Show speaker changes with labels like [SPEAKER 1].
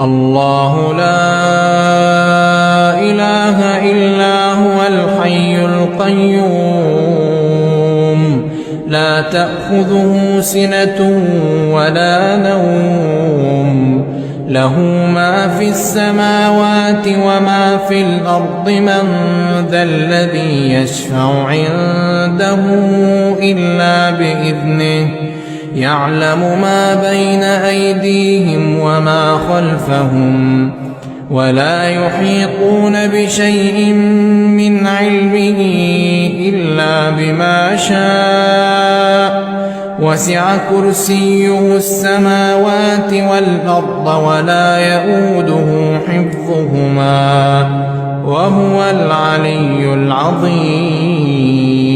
[SPEAKER 1] الله لا إله إلا هو الحي القيوم لا تأخذه سنة ولا نوم له ما في السماوات وما في الأرض من ذا الذي يشفع عنده إلا بإذنه يعلم ما بين أيديهم وما خلفهم ولا يحيطون بشيء من علمه إلا بما شاء وسع كرسيه السماوات والأرض ولا يئوده حفظهما وهو العلي العظيم.